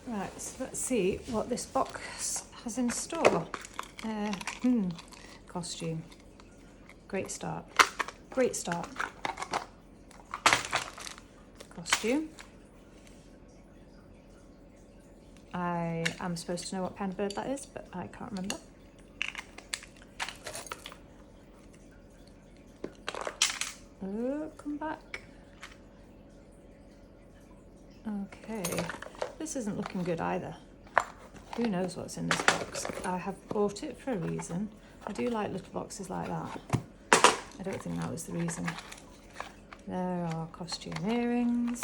Right, so let's see what this box has in store. Costume. Great start. Great start. Costume. I am supposed to know what kind of bird that is, but I can't remember. Oh, come back. Okay, this isn't looking good either. Who knows what's in this box? I have bought it for a reason. I do like little boxes like that. I don't think that was the reason. There are costume earrings.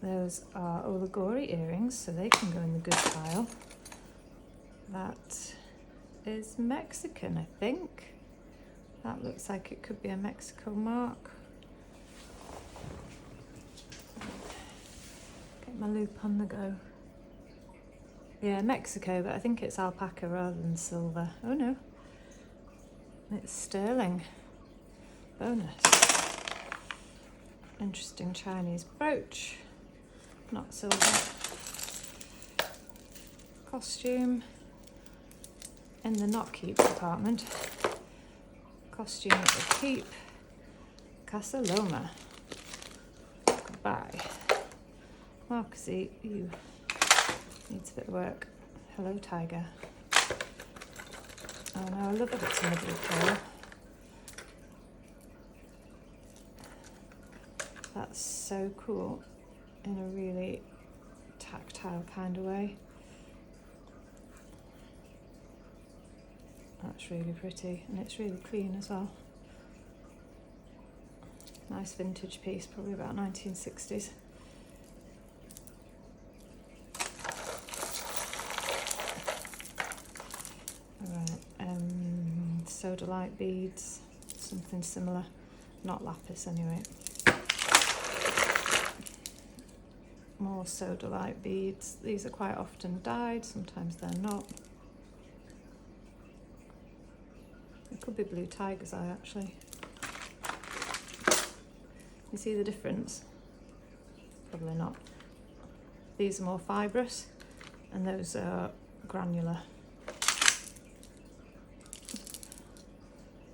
Those are Oligori earrings, so they can go in the good pile. That is Mexican, I think. That looks like it could be a Mexico mark. Get my loop on the go. Yeah, Mexico, but I think it's alpaca rather than silver. Oh no, it's sterling. Bonus. Interesting Chinese brooch. Not silver. Costume in the not keep department. Costume at the keep. Casa Loma. Goodbye. Marquisy, you needs a bit of work. Hello, tiger. Oh no, I love it. It's a middle colour. That's so cool in a really tactile kind of way. That's really pretty, and it's really clean as well. Nice vintage piece, probably about 1960s. Alright, sodalite beads, something similar, not lapis anyway. More sodalite beads. These are quite often dyed, sometimes they're not. It could be blue tiger's eye actually. You see the difference? Probably not. These are more fibrous and those are granular.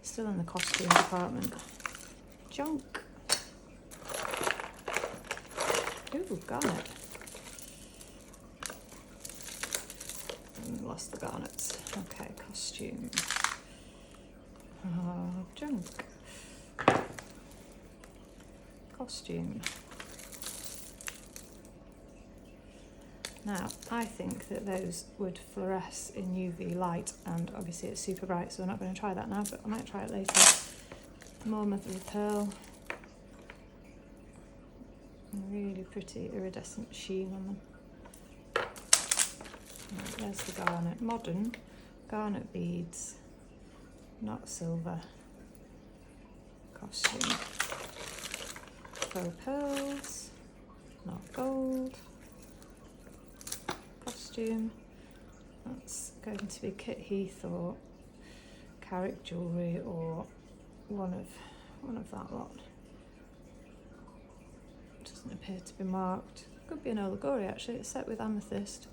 Still in the costume department. Junk. Ooh, garnet. Lost the garnets. Okay, costume. Oh, junk. Costume. Now, I think that those would fluoresce in UV light, and obviously it's super bright, so we're not going to try that now, but I might try it later. More mother of pearl. Really pretty iridescent sheen on them. Right, there's the garnet. Modern garnet beads, not silver. Costume. Faux pearls, not gold. Costume. That's going to be Kit Heath or Carrick jewellery or one of that lot. Doesn't appear to be marked. Could be an Oligori actually. It's set with amethyst,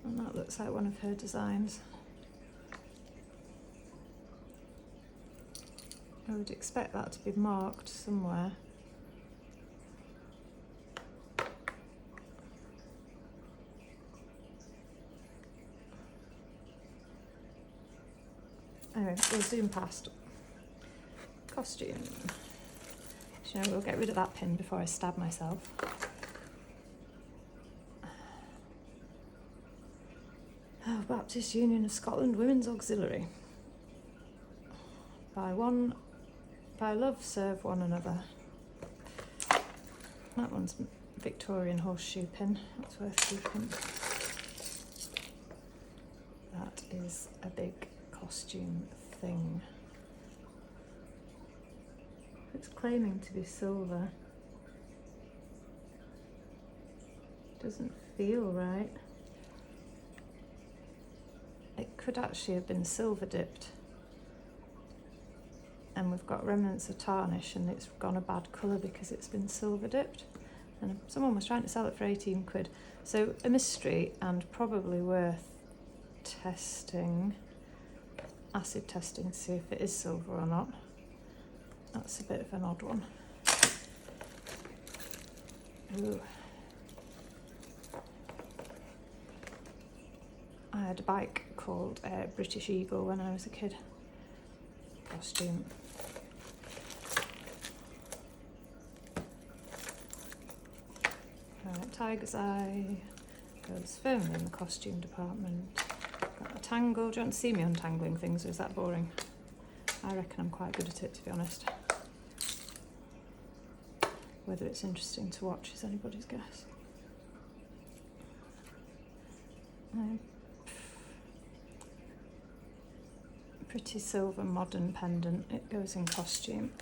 and that looks like one of her designs. I would expect that to be marked somewhere. Anyway, we'll zoom past. Costume. You know, we'll get rid of that pin before I stab myself. Oh, Baptist Union of Scotland Women's Auxiliary. By love serve one another. That one's Victorian horseshoe pin. That's worth keeping. That is a big costume thing. It's claiming to be silver. Doesn't feel right. It could actually have been silver dipped. And we've got remnants of tarnish and it's gone a bad colour because it's been silver dipped. and someone was trying to sell it for 18 quid. So a mystery, and probably worth testing, acid testing, to see if it is silver or not. That's a bit of an odd one. Ooh. I had a bike called British Eagle when I was a kid. Costume. Tiger's Eye goes firmly in the costume department. Got a tangle. Do you want to see me untangling things, or is that boring? I reckon I'm quite good at it, to be honest. Whether it's interesting to watch is anybody's guess. Pretty silver modern pendant. It goes in costume.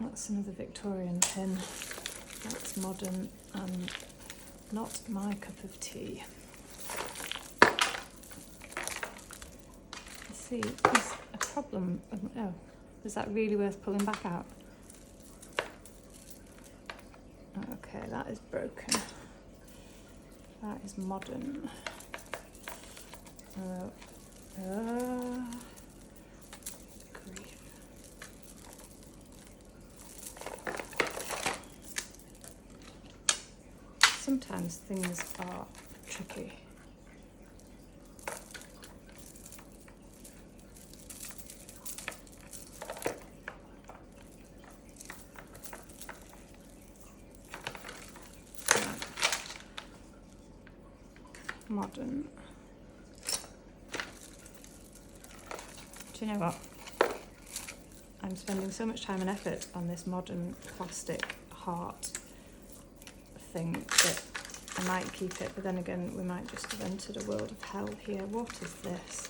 That's another Victorian pin. That's modern and not my cup of tea. See, there's a problem. Oh, is that really worth pulling back out? Okay, that is broken. That is modern. Grief. Sometimes things are tricky. Modern. Do you know what? I'm spending so much time and effort on this modern plastic heart thing that I might keep it, but then again we might just have entered a world of hell here. What is this?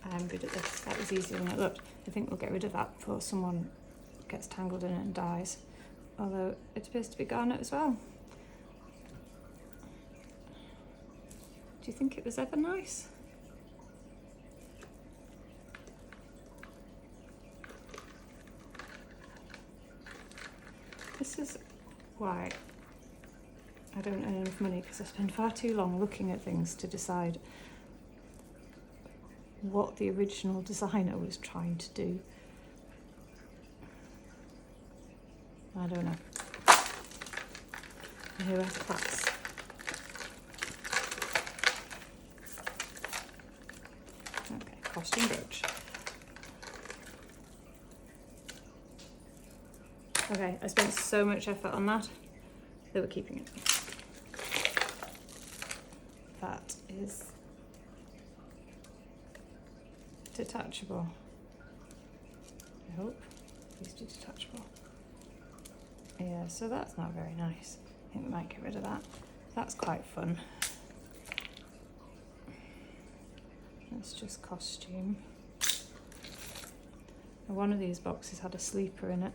I'm good at this. That was easier than it looked. I think we'll get rid of that before someone gets tangled in it and dies. Although it appears to be garnet as well. Do you think it was ever nice? This is why I don't earn enough money, because I spend far too long looking at things to decide what the original designer was trying to do. I don't know. Who has class? Okay, costume brooch. Okay, I spent so much effort on that. They were keeping it. That is detachable. I hope. These two detachable. Yeah, so that's not very nice. I think we might get rid of that. That's quite fun. That's just costume. One of these boxes had a sleeper in it,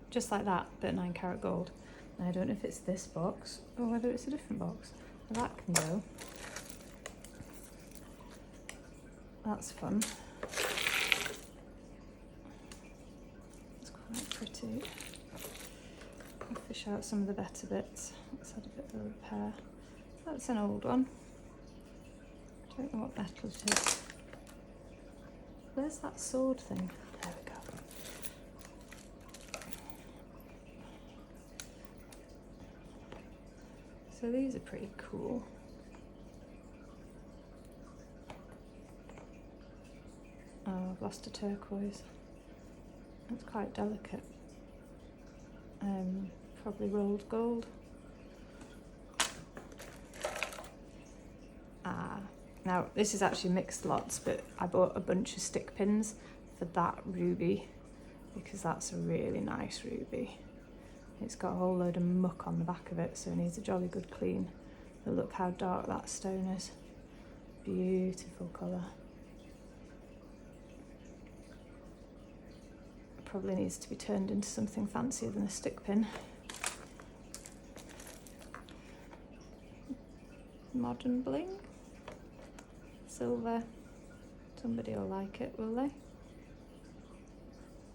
just like that, but 9 karat gold. And I don't know if it's this box or whether it's a different box. Well, that can go. That's fun. It's quite pretty. I'll fish out some of the better bits. It's had a bit of a repair. That's an old one. I don't know what metal it is. Where's that sword thing? There we go. So these are pretty cool. Oh, I've lost a turquoise. It's quite delicate. Probably rolled gold. Now this is actually mixed lots, but I bought a bunch of stick pins for that ruby because that's a really nice ruby. It's got a whole load of muck on the back of it, so it needs a jolly good clean. But look how dark that stone is. Beautiful colour. It probably needs to be turned into something fancier than a stick pin. Modern bling. Silver. Somebody will like it, will they?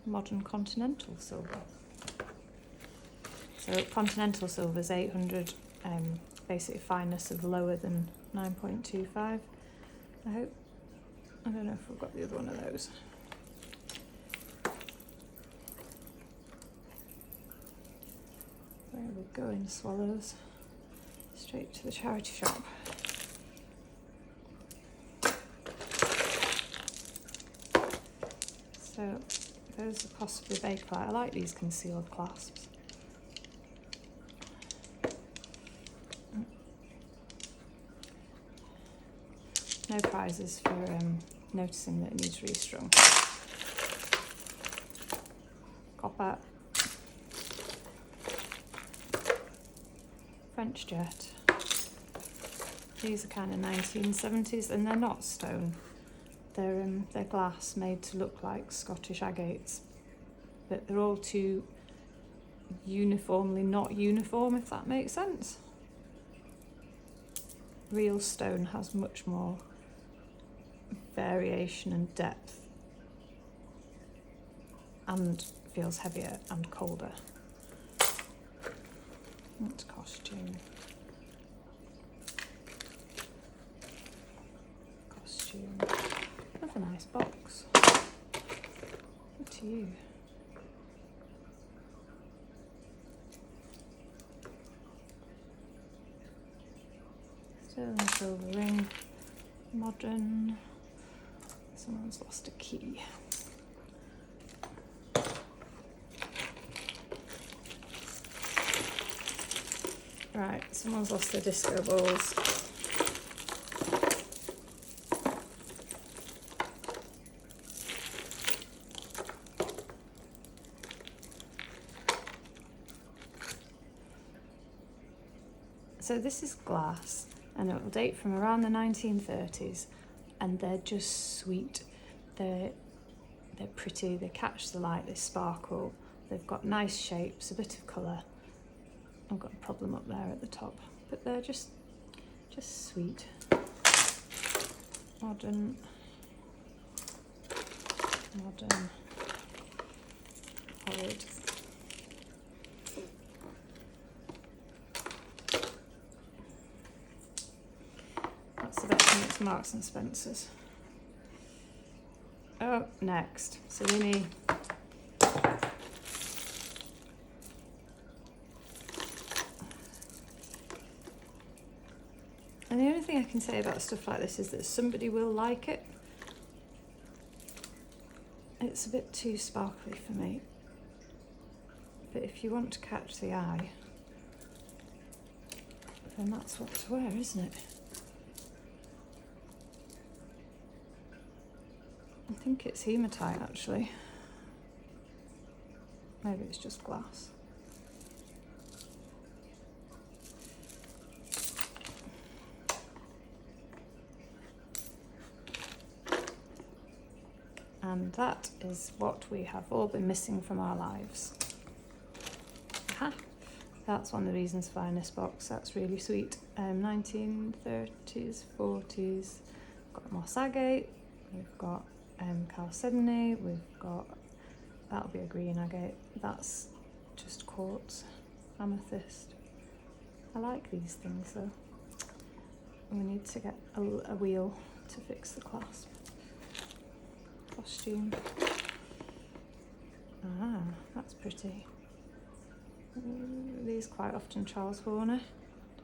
Modern continental silver. So continental silver is 800, basically fineness of lower than 9.25. I hope. I don't know if we've got the other one of those. Where are we going, swallows? Straight to the charity shop. So those are possibly Bakelite. I like these concealed clasps. No prizes for noticing that it needs restrung. Copper. French jet. These are kind of 1970s, and they're not stone. They're glass made to look like Scottish agates, but they're all too uniformly not uniform, if that makes sense. Real stone has much more variation and depth, and feels heavier and colder. That's costume. Costume. That's a nice box. Up to you. Sterling silver ring. Modern. Someone's lost a key. Right, someone's lost their disco balls. So this is glass, and it will date from around the 1930s, and they're just sweet. They're pretty, they catch the light, they sparkle, they've got nice shapes, a bit of colour. I've got a problem up there at the top, but they're just sweet. Modern, horrid. That's the best thing, it's Marks and Spencer's. Oh, next, Cellini. And the only thing I can say about stuff like this is that somebody will like it. It's a bit too sparkly for me. But if you want to catch the eye, then that's what to wear, isn't it? I think it's hematite actually. Maybe it's just glass. And that is what we have all been missing from our lives. Aha! That's one of the reasons for buying this box. That's really sweet. 1930s, 40s. We've got moss agate. We've got chalcedony. We've got, that'll be a green agate. That's just quartz, amethyst. I like these things though. And we need to get a wheel to fix the clasp. Costume. Ah, that's pretty. These quite often Charles Horner.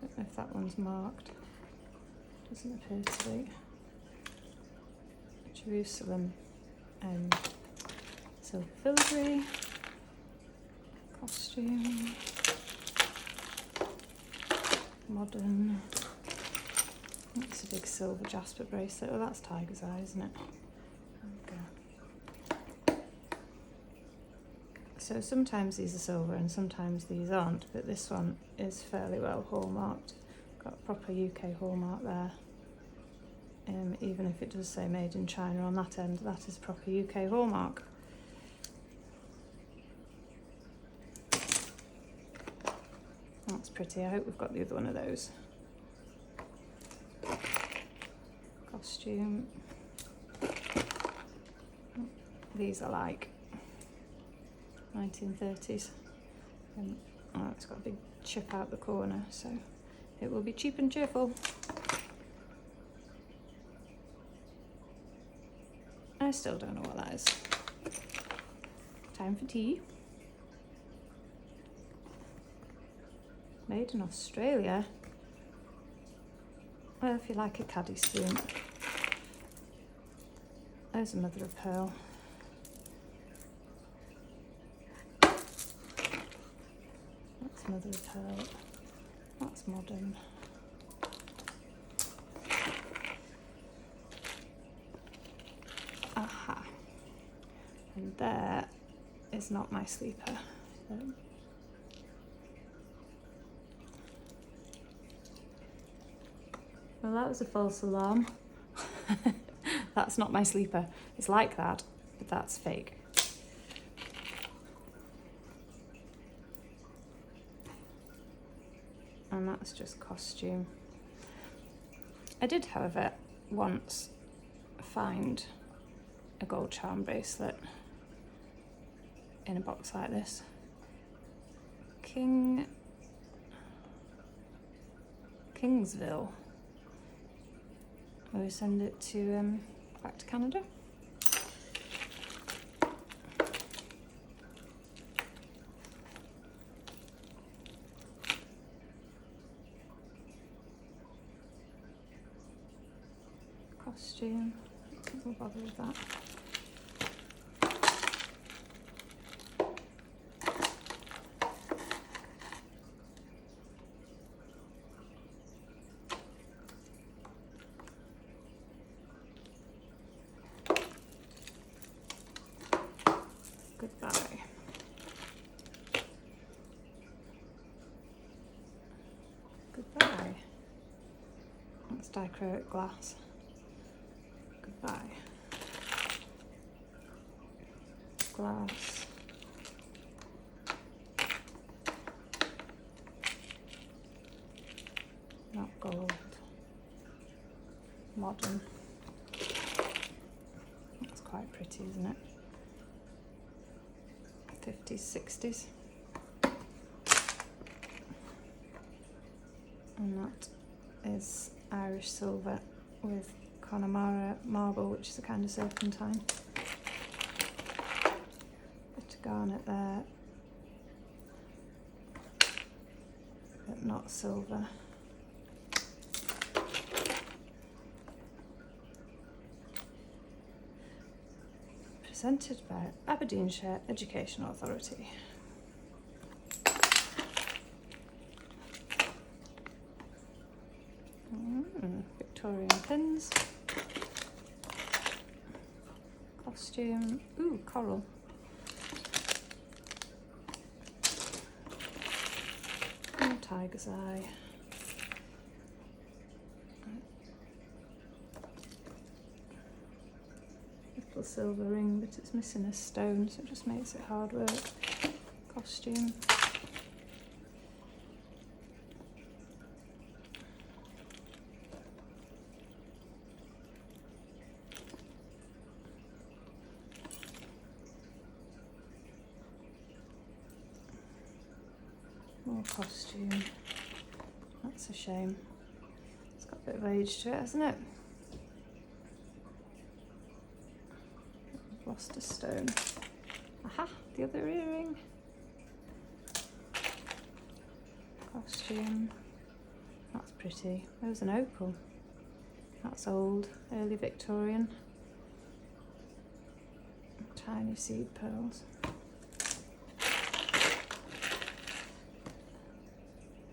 Don't know if that one's marked. Doesn't appear to be. Jerusalem. Silver filigree. Costume. Modern. That's a big silver jasper bracelet. Oh, that's tiger's eye, isn't it? So sometimes these are silver and sometimes these aren't, but this one is fairly well hallmarked. Got a proper UK hallmark there. Even if it does say made in China on that end, that is proper UK hallmark. That's pretty. I hope we've got the other one of those. Costume. These are like 1930s. Oh, it's got a big chip out the corner, so it will be cheap and cheerful. I still don't know what that is. Time for tea. Made in Australia. Well, if you like a caddy spoon. There's a mother of pearl. That's mother of pearl. That's modern. Aha. And there is not my sleeper. Well, that was a false alarm. That's not my sleeper. It's like that, but that's fake. And that's just costume. I did, however, once find a gold charm bracelet in a box like this. Kingsville. I will send it to back to Canada. Costume. We'll bother with that. Goodbye. Goodbye. That's dichroic glass. Goodbye. Glass. Not gold. Modern. That's quite pretty, isn't it? 50s, 60s. And that is Irish silver with Connemara marble, which is a kind of serpentine. Bit of garnet there, but not silver. Presented by Aberdeenshire Education Authority. Victorian pins. Costume. Ooh, coral. And tiger's eye. Little silver ring, but it's missing a stone, so it just makes it hard work. Costume. More costume. That's a shame. It's got a bit of age to it, hasn't it? I've lost a stone. Aha, the other earring. Costume. That's pretty. There's an opal. That's old, early Victorian. Tiny seed pearls.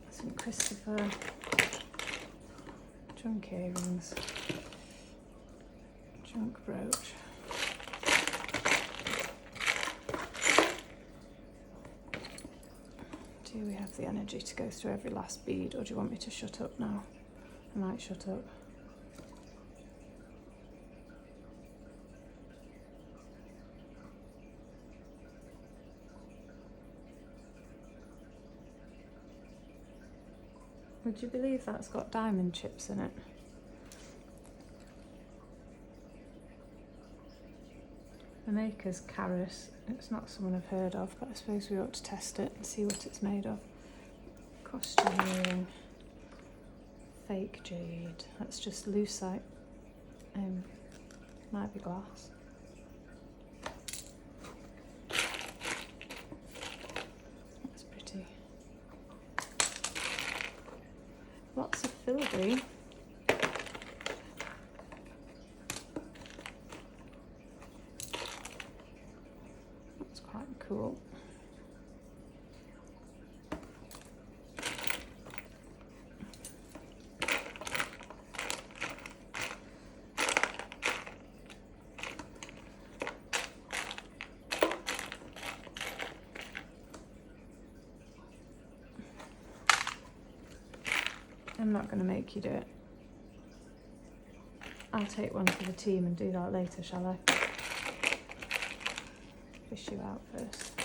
St. Christopher. Junk earrings. Junk brooch. Do we have the energy to go through every last bead, or do you want me to shut up now? I might shut up. Would you believe that's got diamond chips in it? The maker's Caris. It's not someone I've heard of, but I suppose we ought to test it and see what it's made of. Costume earring. Fake jade. That's just lucite. Might be glass. That's pretty. Lots of filigree. That's quite cool. I'm not going to make you do it. I'll take one for the team and do that later, shall I? Fish you out first.